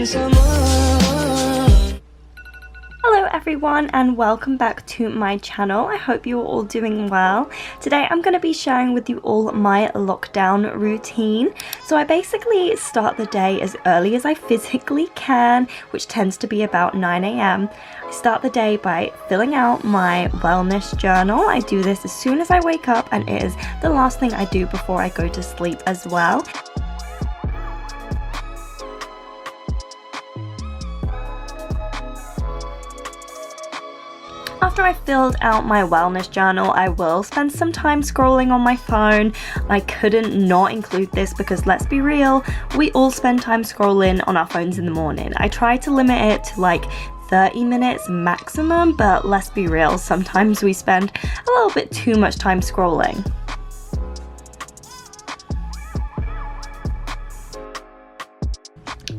Hello everyone and welcome back to my channel. I hope you're all doing well. Today I'm going to be sharing with you all my lockdown routine. So I basically start the day as early as I physically can, which tends to be about 9 a.m. I start the day by filling out my wellness journal. I do this as soon as I wake up and it is the last thing I do before I go to sleep as well. After I filled out my wellness journal, I will spend some time scrolling on my phone. I couldn't not include this because let's be real, we all spend time scrolling on our phones in the morning. I try to limit it to like 30 minutes maximum, but let's be real, sometimes we spend a little bit too much time scrolling.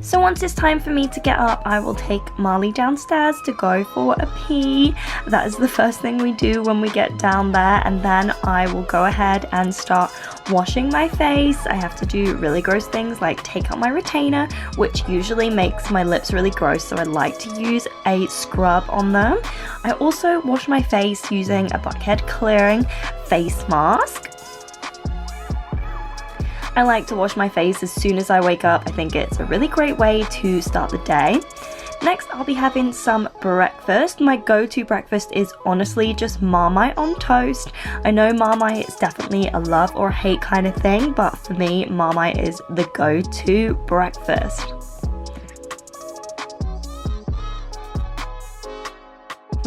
So once it's time for me to get up, I will take Marley downstairs to go for a pee. That is the first thing we do when we get down there, and then I will go ahead and start washing my face. I have to do really gross things like take out my retainer, which usually makes my lips really gross, so I like to use a scrub on them. I also wash my face using a blackhead clearing face mask. I like to wash my face as soon as I wake up. I think it's a really great way to start the day. Next, I'll be having some breakfast. My go-to breakfast is honestly just Marmite on toast. I know Marmite is definitely a love or hate kind of thing, but for me, Marmite is the go-to breakfast.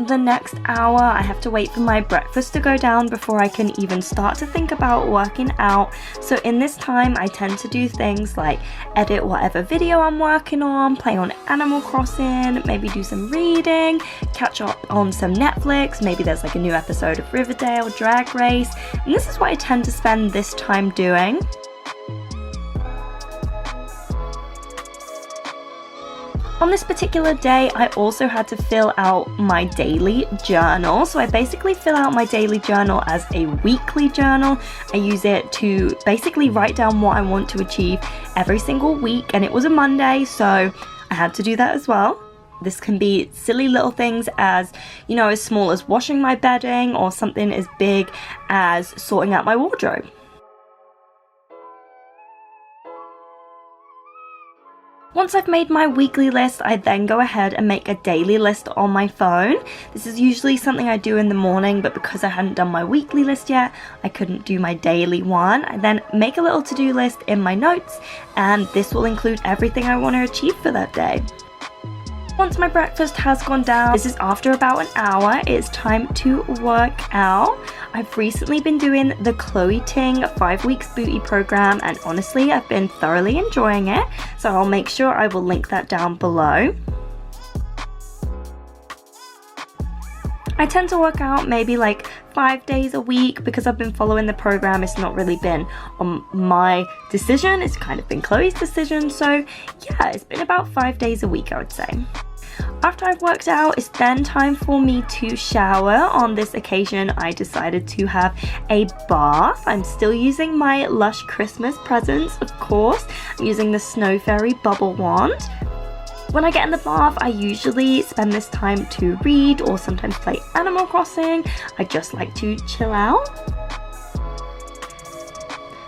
The next hour, I have to wait for my breakfast to go down before I can even start to think about working out. So in this time, I tend to do things like edit whatever video I'm working on, play on Animal Crossing, maybe do some reading, catch up on some Netflix, maybe there's like a new episode of Riverdale, Drag Race, and this is what I tend to spend this time doing. On this particular day, I also had to fill out my daily journal. So I basically fill out my daily journal as a weekly journal. I use it to basically write down what I want to achieve every single week. And it was a Monday, so I had to do that as well. This can be silly little things as, you know, as small as washing my bedding or something as big as sorting out my wardrobe. Once I've made my weekly list, I then go ahead and make a daily list on my phone. This is usually something I do in the morning, but because I hadn't done my weekly list yet, I couldn't do my daily one. I then make a little to-do list in my notes, and this will include everything I want to achieve for that day. Once my breakfast has gone down, this is after about an hour, it's time to work out. I've recently been doing the Chloe Ting 5 weeks booty program, and honestly I've been thoroughly enjoying it, so I'll make sure I will link that down below. I tend to work out maybe like 5 days a week because I've been following the program. It's not really been on my decision, it's kind of been Chloe's decision, so yeah, it's been about 5 days a week I would say. After I've worked out, it's then time for me to shower. On this occasion, I decided to have a bath. I'm still using my Lush Christmas presents, of course. I'm using the Snow Fairy Bubble Wand. When I get in the bath, I usually spend this time to read or sometimes play Animal Crossing. I just like to chill out.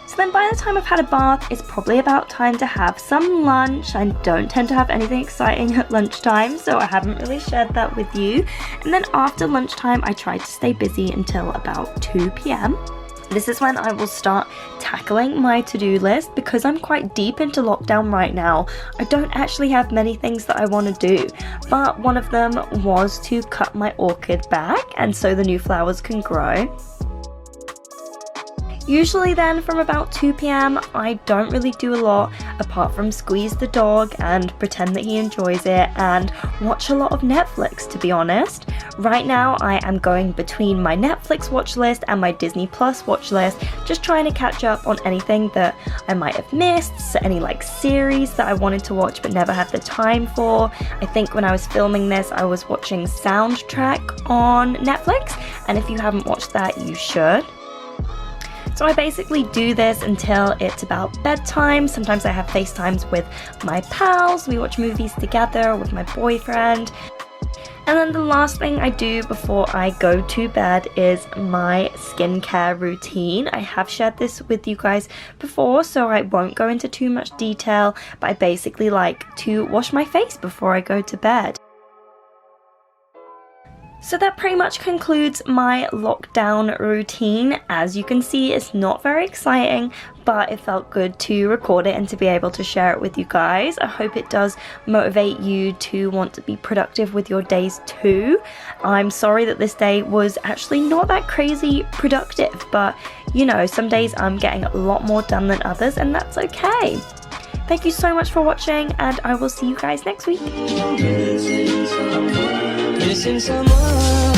So then by the time I've had a bath, it's probably about time to have some lunch. I don't tend to have anything exciting at lunchtime, so I haven't really shared that with you. And then after lunchtime, I try to stay busy until about 2 p.m. This is when I will start tackling my to-do list. Because I'm quite deep into lockdown right now, I don't actually have many things that I want to do, but one of them was to cut my orchid back and so the new flowers can grow. Usually then from about 2 p.m. I don't really do a lot apart from squeeze the dog and pretend that he enjoys it and watch a lot of Netflix, to be honest. Right now I am going between my Netflix watch list and my Disney Plus watch list, just trying to catch up on anything that I might have missed, so any like series that I wanted to watch but never had the time for. I think when I was filming this I was watching Soundtrack on Netflix, and if you haven't watched that you should. So I basically do this until it's about bedtime. Sometimes I have FaceTimes with my pals, we watch movies together with my boyfriend. And then the last thing I do before I go to bed is my skincare routine. I have shared this with you guys before, so I won't go into too much detail, but I basically like to wash my face before I go to bed. So that pretty much concludes my lockdown routine. As you can see, it's not very exciting, but it felt good to record it and to be able to share it with you guys. I hope it does motivate you to want to be productive with your days too. I'm sorry that this day was actually not that crazy productive, but you know, some days I'm getting a lot more done than others, and that's okay. Thank you so much for watching, and I will see you guys next week. Missing someone